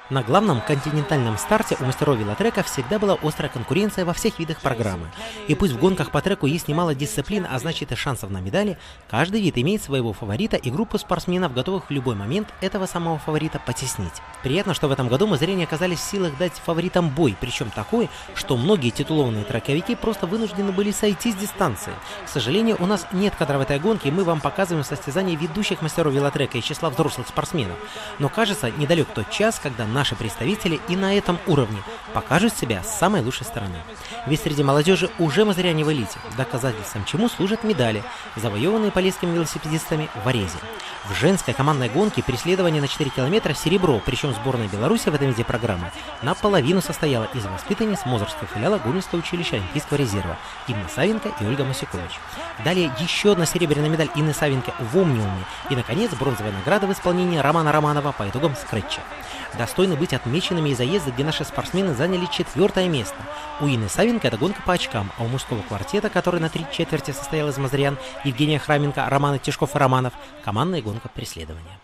На главном континентальном старте у мастеров велотрека всегда была острая конкуренция во всех видах программы. И пусть в гонках по треку есть немало дисциплин, а значит и шансов на медали, каждый вид имеет своего фаворита и группу спортсменов, готовых в любой момент этого самого фаворита потеснить. Приятно, что в этом году мы зря не оказались в силах дать фаворитам бой, причем такой, что многие титулованные трековики просто вынуждены были сойти с дистанции. К сожалению, у нас нет кадров этой гонки, и мы вам показываем состязания ведущих мастеров велотрека из числа взрослых спортсменов. Но кажется, недалек тот час, когда наши представители и на этом уровне покажут себя с самой лучшей стороны. Ведь среди молодежи уже мазыряне в элите, доказательством чему служат медали, завоеванные полесскими велосипедистами в Орезе. В женской командной гонке преследование на 4 километра серебро, причем сборная Беларуси в этом виде программы наполовину состояла из воспитанниц Мозырского филиала Гомельского училища Олимпийского резерва Инна Савенко и Ольга Масюкович. Далее еще одна серебряная медаль Инны Савенко в Омниуме и, наконец, бронзовая награда в исполнении Романа Романова по итогам скретча. Достойны быть отмеченными и заезды, где наши спортсмены заняли 4-е место. У Инны Савенко это гонка по очкам, а у мужского квартета, который на 3/4 состоял из мазырян Евгения Храменко, Романа Тишков и Романов, командная гонка преследования.